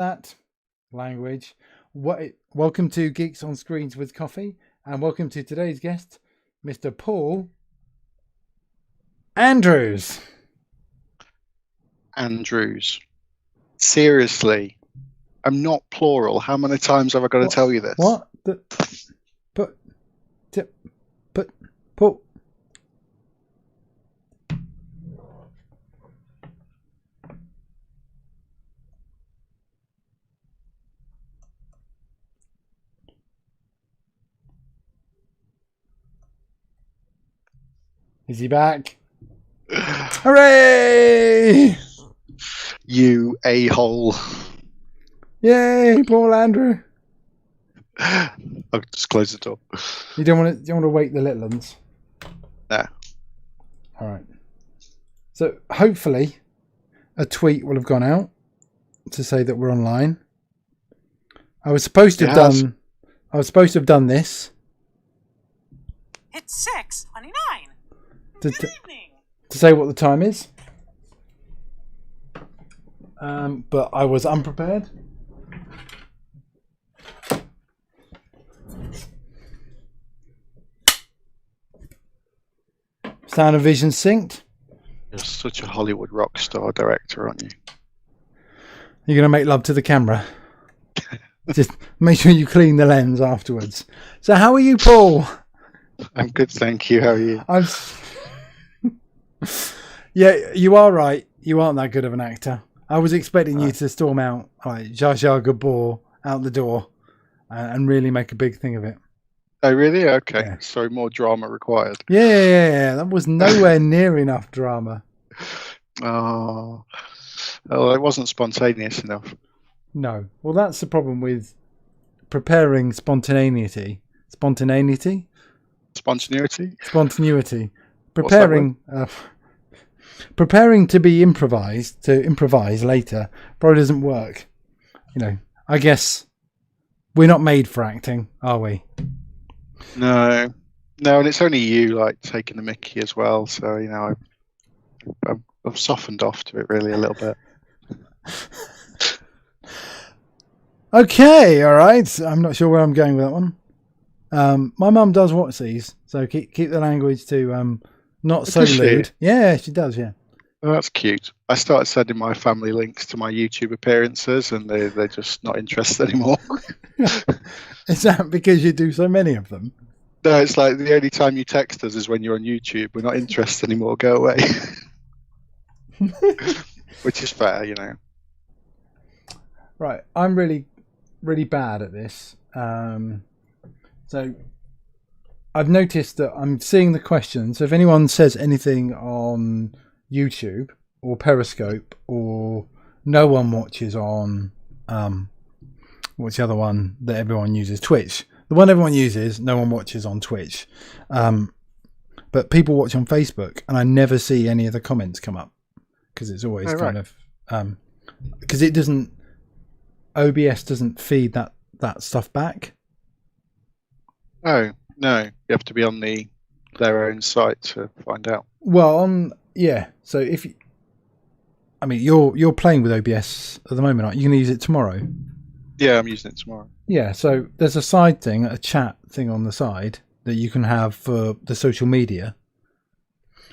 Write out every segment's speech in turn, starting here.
that language. Welcome to Geeks on Screens with Coffee, and welcome to today's guest, Mr. Paul Andrews. Andrews. Seriously, I'm not plural. How many times have I got to tell you this? What? Paul. Is he back? Hooray! You a-hole. Yay, Paul Andrew. I'll just close the door. You don't want to wake the little ones? No. All right. So hopefully a tweet will have gone out to say that we're online. I was supposed to have done this. It's 6:29. Good evening. To say what the time is. But I was unprepared. Sound and vision synced. You're such a Hollywood rock star director, aren't you? You're going to make love to the camera. Just make sure you clean the lens afterwards. So how are you, Paul? I'm good, thank you. How are you? Yeah, you are right. You aren't that good of an actor. I was expecting you to storm out like Zsa Zsa Gabor out the door and really make a big thing of it. Oh, really? Okay. Yeah. So more drama required. Yeah. That was nowhere near enough drama. Oh, it wasn't spontaneous enough. No. Well, that's the problem with preparing spontaneity. Spontaneity. Preparing to be improvised, to improvise later, probably doesn't work. You know, I guess we're not made for acting, are we? No, and it's only you like taking the mickey as well. So I've softened off to it really a little bit. Okay, all right. I'm not sure where I'm going with that one. My mum does watch these, so keep the language to not so lewd. Yeah, she does. Yeah. Oh, that's cute. I started sending my family links to my YouTube appearances, and they're just not interested anymore. Is that because you do so many of them? No, it's like the only time you text us is when you're on YouTube. We're not interested anymore. Go away. Which is fair, you know. Right. I'm really, really bad at this. So I've noticed that I'm seeing the questions. So if anyone says anything on YouTube or Periscope, or no one watches on what's the other one that everyone uses? Twitch. The one everyone uses, no one watches on Twitch. But people watch on Facebook, and I never see any of the comments come up because it's always because it doesn't. OBS doesn't feed that stuff back. Oh no, you have to be on their own site to find out. Well, so you're playing with OBS at the moment, aren't you? You're going to use it tomorrow? Yeah, I'm using it tomorrow. Yeah, so there's a side thing, a chat thing on the side that you can have for the social media.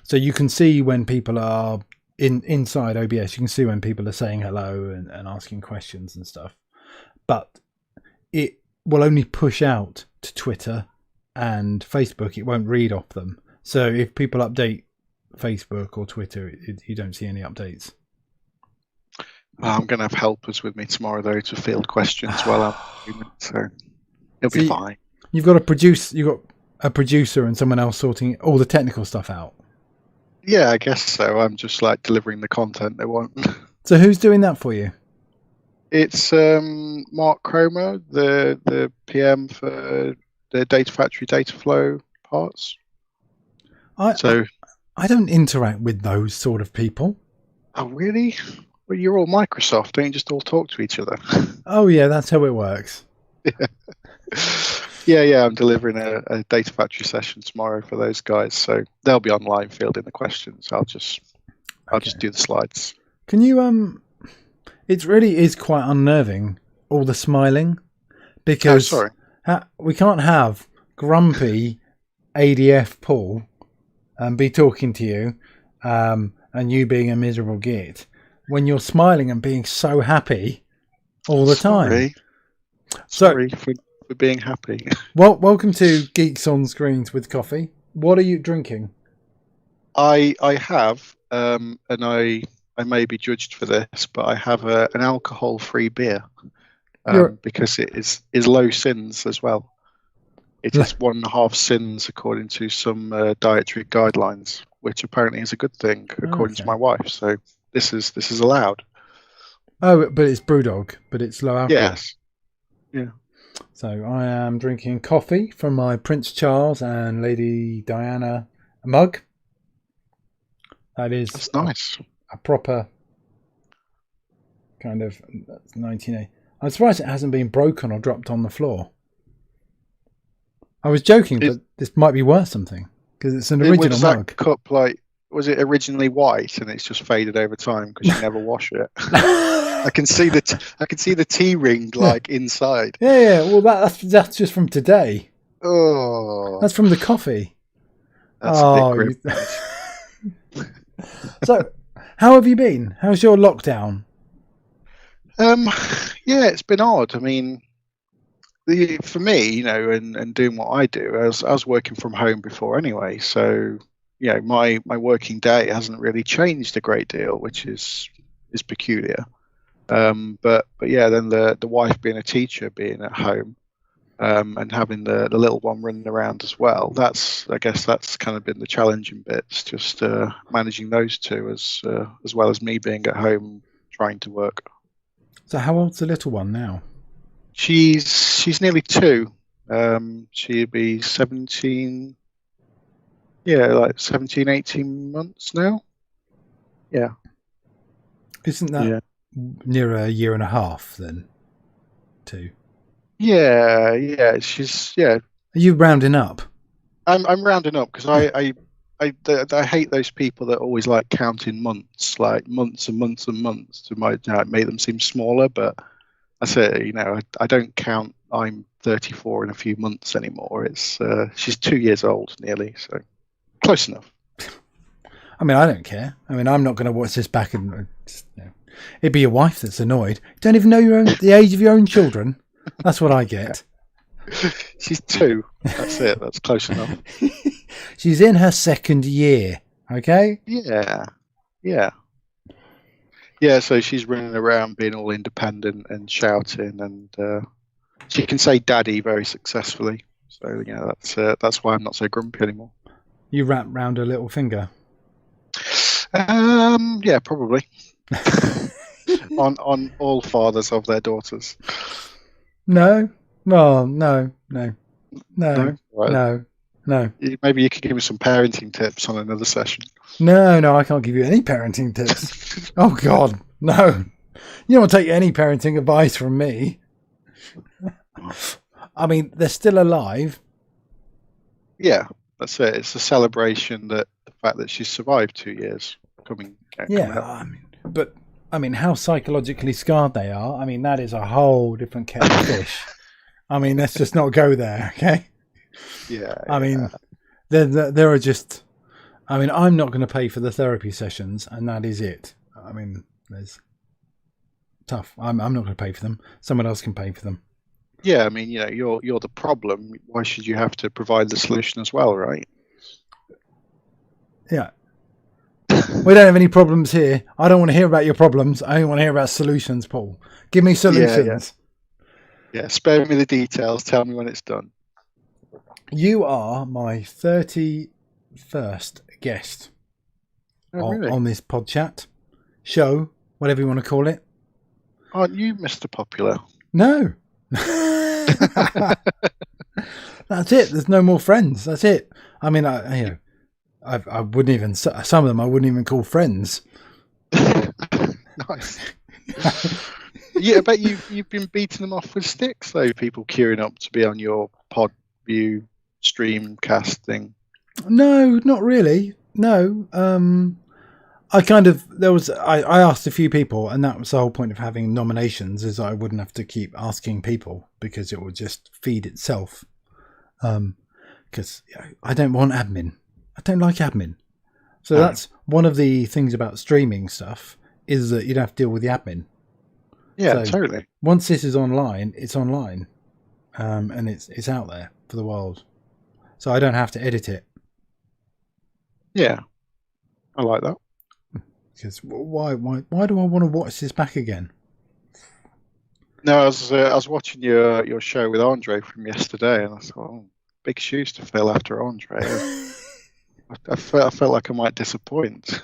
So you can see when people are inside OBS, you can see when people are saying hello and asking questions and stuff. But it will only push out to Twitter and Facebook. It won't read off them. So if people update Facebook or Twitter, you don't see any updates. I'm going to have helpers with me tomorrow, though, to field questions while I'm doing it, so it'll be fine. You've got a producer and someone else sorting all the technical stuff out. Yeah, I guess so. I'm just like delivering the content they want. So who's doing that for you? It's Mark Cromer, the PM for the Data Factory data flow parts. I don't interact with those sort of people. Oh, really? Well, you're all Microsoft. Don't you just all talk to each other? Oh, yeah, that's how it works. Yeah. I'm delivering a Data Factory session tomorrow for those guys, so they'll be online fielding the questions. I'll just do the slides. Can you It really is quite unnerving, all the smiling, because sorry. We can't have grumpy ADF Paul be talking to you and you being a miserable git when you're smiling and being so happy all the time. Sorry for being happy. Well, welcome to Geeks on Screens with Coffee. What are you drinking? I have, and I may be judged for this, but I have an alcohol-free beer because it is low sins as well. It is 1.5 sins according to some dietary guidelines, which apparently is a good thing according to my wife. So this is allowed. Oh, but it's BrewDog, but it's low alcohol. Yes. Yeah. So I am drinking coffee from my Prince Charles and Lady Diana mug. That's nice. A proper kind of 1980. I'm surprised it hasn't been broken or dropped on the floor. I was joking, but this might be worth something because it's an original was mug. That cup, was it originally white and it's just faded over time because you never wash it? I can see the tea ring inside. Yeah. Well, that's just from today. Oh, that's from the coffee. That's a bit grim. So, how have you been? How's your lockdown? Yeah, it's been odd. I mean, for me, and doing what I do, I was working from home before anyway, so my working day hasn't really changed a great deal, which is peculiar. But yeah, then the wife being a teacher, being at home, and having the little one running around as well. I guess that's kind of been the challenging bits, just managing those two as well as me being at home trying to work. So how old's the little one now? She's nearly 2. She'll be 17. Yeah, 17, 18 months now. Yeah. Isn't that near a year and a half then? 2. Yeah. She's Are you rounding up? I'm rounding up because I hate those people that always like counting months, like months and months and months to make them seem smaller. But I say, I don't count. I'm 34 in a few months anymore. It's she's 2 years old nearly, so close enough. I mean, I don't care. I mean, I'm not going to watch this back and it'd be your wife that's annoyed. Don't even know the age of your own children. That's what I get. She's 2. That's it. That's close enough. She's in her 2nd year. Okay. Yeah. So she's running around being all independent and shouting, and she can say "daddy" very successfully. So that's why I'm not so grumpy anymore. You wrap round her little finger. Yeah, probably. on all fathers of their daughters. No. Well, no. Right. No. Maybe you could give me some parenting tips on another session. No, I can't give you any parenting tips. Oh God, no. You don't take any parenting advice from me. I mean, they're still alive. Yeah, that's it. It's a celebration that the fact that she's survived 2 years coming up. I mean, how psychologically scarred they are. I mean, that is a whole different kettle of fish. I mean, let's just not go there, okay? Yeah. I mean, there are just. I mean, I'm not going to pay for the therapy sessions, and that is it. I mean, there's tough. I'm not going to pay for them. Someone else can pay for them. Yeah, I mean, you're the problem. Why should you have to provide the solution as well, right? Yeah. We don't have any problems here. I don't want to hear about your problems. I only want to hear about solutions, Paul. Give me solutions. Yeah, spare me the details. Tell me when it's done. You are my 31st guest on this pod chat show, whatever you want to call it. Aren't you Mr. Popular? No. That's it. There's no more friends. That's it. I mean, I wouldn't even, some of them I wouldn't even call friends. Nice. Yeah, I bet you've been beating them off with sticks, though, people queuing up to be on your pod view stream cast thing. No, not really. No. I asked a few people, and that was the whole point of having nominations, is I wouldn't have to keep asking people because it would just feed itself. Because I don't want admin. I don't like admin. So that's one of the things about streaming stuff, is that you don't have to deal with the admin. Yeah, So totally. once this is online, it's online, and it's out there for the world. So I don't have to edit it. Yeah, I like that. Because why do I want to watch this back again? No, I was watching your show with Andre from yesterday, and I thought, oh, big shoes to fill after Andre. I felt like I might disappoint.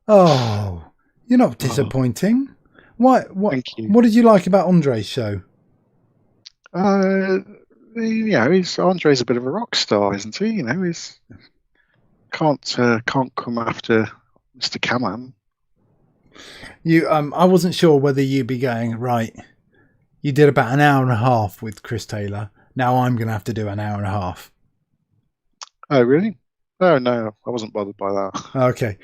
Oh, you're not disappointing. What Thank you. What did you like about Andre's show? Andre's a bit of a rock star, isn't he? You know, he's can't come after Mr. Kaman. I wasn't sure whether you'd be going right. You did about an hour and a half with Chris Taylor. Now I'm going to have to do an hour and a half. Oh, really? Oh, no, I wasn't bothered by that. Okay,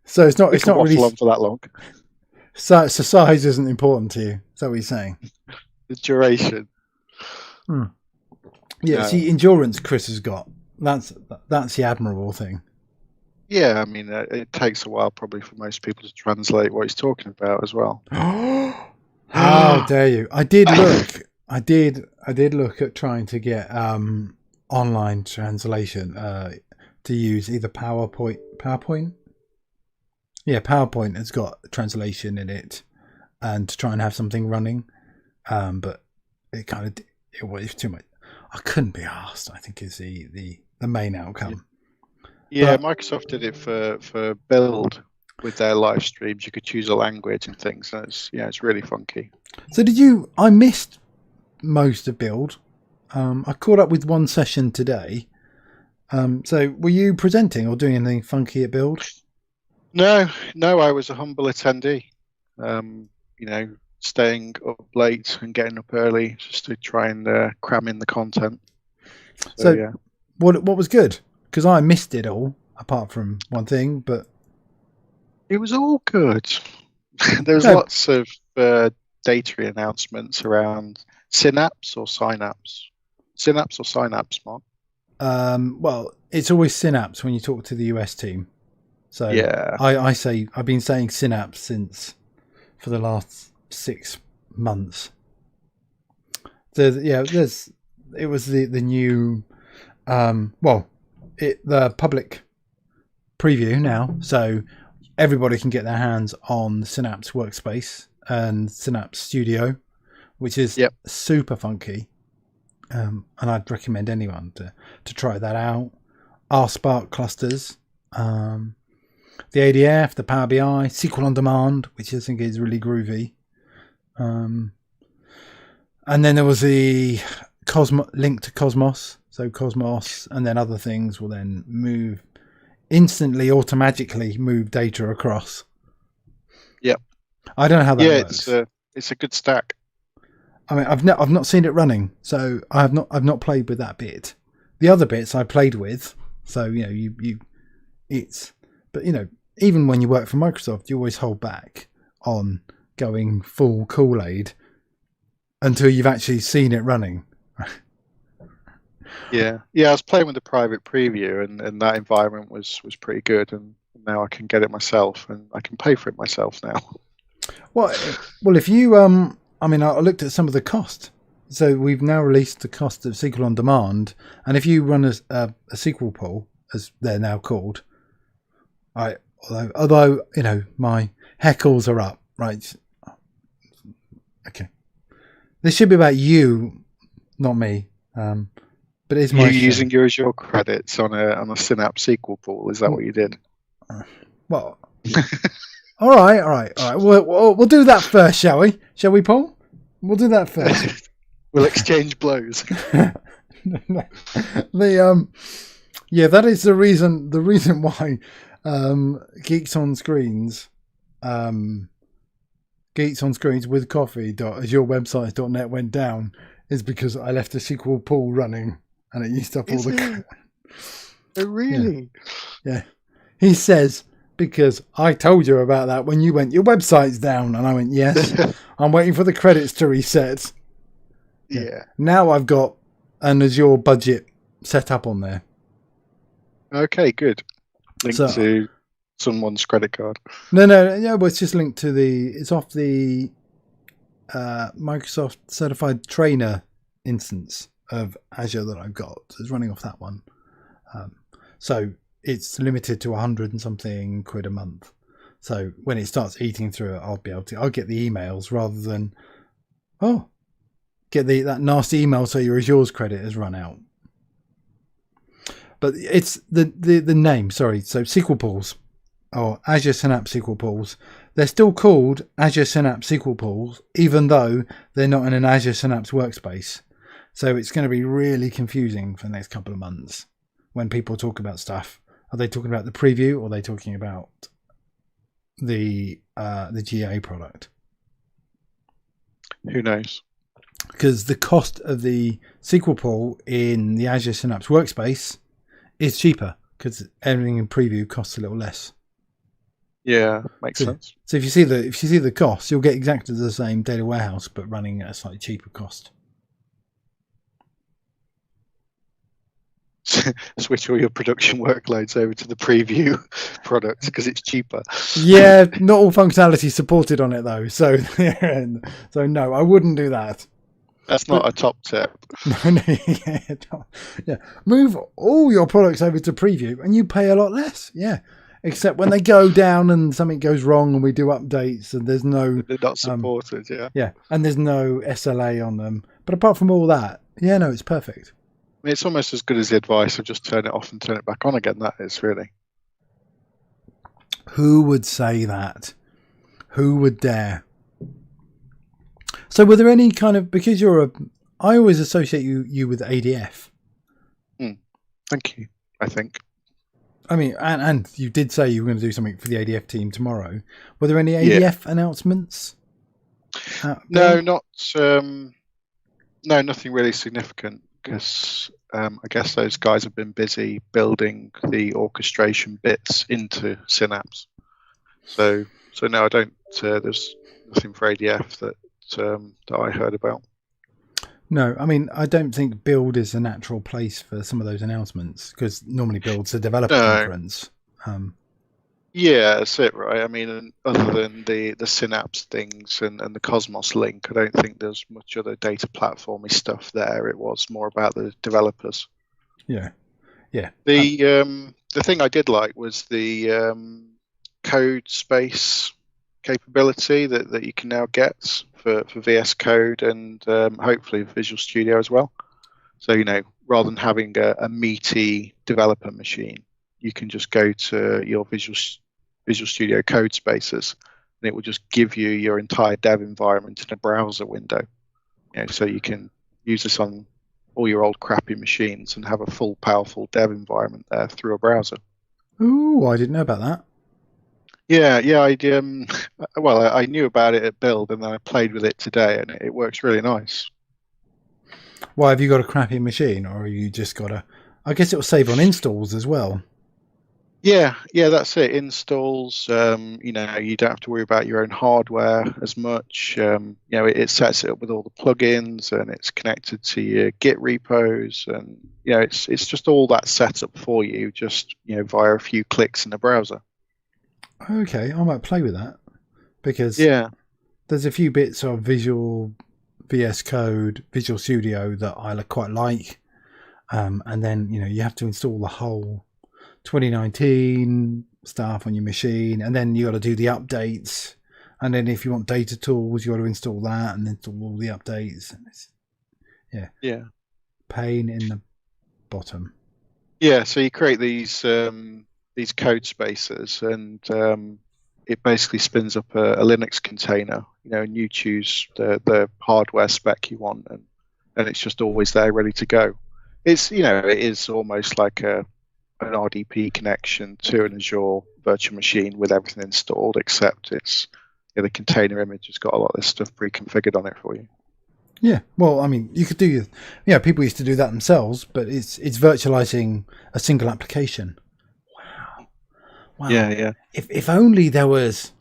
so it's not really on for that long. So size isn't important to you. Is that what you're saying? The duration. Yeah. See, endurance Chris has got. That's the admirable thing. Yeah, I mean, it takes a while probably for most people to translate what he's talking about as well. How dare you? I did look. I did look at trying to get online translation to use either PowerPoint. Yeah, PowerPoint has got translation in it, and to try and have something running, but it was too much. I couldn't be asked, I think, is the main outcome. Yeah, but Microsoft did it for Build with their live streams. You could choose a language and things. And it's really funky. So I missed most of Build. I caught up with one session today. So were you presenting or doing anything funky at Build? No, I was a humble attendee. Staying up late and getting up early just to try and cram in the content. So yeah. What was good? Because I missed it all, apart from one thing, but it was all good. There was lots of data announcements around Synapse or Synapse. Synapse or Synapse, Mark? Well, it's always Synapse when you talk to the US team. So yeah, I've been saying Synapse for the last 6 months. It was the new the public preview now, so everybody can get their hands on Synapse Workspace and Synapse Studio, which is super funky. And I'd recommend anyone to try that out. R Spark clusters, the ADF, the Power BI, SQL on Demand, which I think is really groovy. And then there was the link to Cosmos. So Cosmos and then other things will then automatically move data across. Yep. I don't know how that works. It's a good stack. I mean, I've not seen it running, so I've not played with that bit. The other bits I played with, so but even when you work for Microsoft, you always hold back on going full Kool-Aid until you've actually seen it running. Yeah, I was playing with the private preview, and that environment was pretty good, and now I can get it myself, and I can pay for it myself now. Well, if you I looked at some of the cost. So we've now released the cost of SQL on Demand, and if you run a SQL pool, as they're now called, although my heckles are up, right? Okay, this should be about you, not me. But it's my using your Azure credits on a Synapse SQL pool. Is that what you did? Well, all right. We'll do that first, shall we? Shall we, Paul? We'll do that first. We'll exchange blows. That is the reason. The reason why Geeks on Screens with coffee.azurewebsites.net went down is because I left a SQL pool running and it used up all the. Oh, really? Yeah. He says because I told you about that when you went, your website's down. And I went, yes, I'm waiting for the credits to reset. Yeah. Now I've got an Azure budget set up on there. Okay, good. Linked So- to someone's credit card. No, well, it's just linked to it's off the Microsoft Certified Trainer instance of Azure that I've got. So it's running off that one. So it's limited to 100 and something quid a month. So when it starts eating through it, I'll get the emails rather than, get that nasty email so your Azure's credit has run out. But it's the name, sorry. So SQL pools, or Azure Synapse SQL pools, they're still called Azure Synapse SQL pools, even though they're not in an Azure Synapse workspace. So it's going to be really confusing for the next couple of months when people talk about stuff. Are they talking about the preview, or are they talking about the GA product? Who knows? Because the cost of the SQL pool in the Azure Synapse workspace is cheaper, because everything in preview costs a little less. Yeah, makes sense. So if you see the cost, you'll get exactly the same data warehouse, but running at a slightly cheaper cost. Switch all your production workloads over to the preview product because it's cheaper. Yeah, not all functionality supported on it though. So no, I wouldn't do that. That's not a top tip. Yeah. Move all your products over to preview and you pay a lot less. Yeah. Except when they go down and something goes wrong and we do updates and there's no... They're not supported, yeah. Yeah, and there's no SLA on them. But apart from all that, yeah, no, it's perfect. I mean, it's almost as good as the advice of just turn it off and turn it back on again. That is really. Who would say that? Who would dare? So were there any kind of... Because I always associate you with ADF. Thank you, I think. I mean, and you did say you were going to do something for the ADF team tomorrow. Were there any ADF announcements? No, nothing really significant because I guess those guys have been busy building the orchestration bits into Synapse. So no, I don't. There's nothing for ADF that I heard about. No, I mean, I don't think Build is a natural place for some of those announcements because normally Build's a developer conference. Yeah, that's it, right? I mean, other than the Synapse things and the Cosmos link, I don't think there's much other data platformy stuff there. It was more about the developers. Yeah. The thing I did like was the code space capability that you can now get for VS Code and hopefully Visual Studio as well. So, rather than having a meaty developer machine, you can just go to your Visual Studio code spaces and it will just give you your entire dev environment in a browser window. So you can use this on all your old crappy machines and have a full, powerful dev environment there through a browser. Ooh, I didn't know about that. Yeah, I knew about it at Build and then I played with it today and it works really nice. Why, have you got a crappy machine or have you just got I guess it will save on installs as well. Yeah, that's it. Installs, you don't have to worry about your own hardware as much. It sets it up with all the plugins and it's connected to your Git repos and, it's just all that setup for you just, via a few clicks in the browser. Okay, I might play with that because there's a few bits of VS Code, Visual Studio that I quite like. And then, you have to install the whole 2019 stuff on your machine. And then you got to do the updates. And then if you want data tools, you got to install that and install all the updates. And it's, pain in the bottom. Yeah, so you create these code spaces and it basically spins up a Linux container, and you choose the hardware spec you want and it's just always there ready to go. It's, it is almost like an RDP connection to an Azure virtual machine with everything installed, except it's the container image has got a lot of this stuff pre-configured on it for you. Yeah, well, I mean, you could do, people used to do that Wow. Yeah. If only there was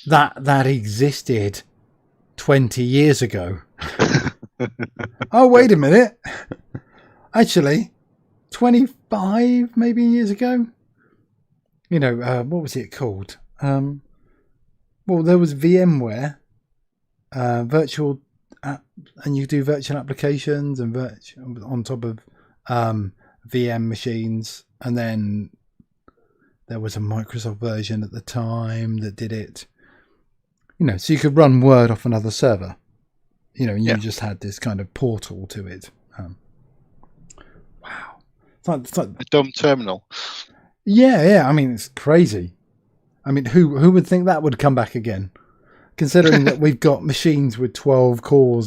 that existed 20 years ago. Oh, wait a minute. Actually, 25 maybe years ago. What was it called? Well, there was VMware, virtual app, and you do virtual applications and on top of VM machines, and then there was a Microsoft version at the time that did it. So you could run Word off another server. And you just had this kind of portal to it. Wow, it's like a dumb terminal. Yeah. I mean, it's crazy. I mean, who would think that would come back again? Considering that we've got machines with 12 cores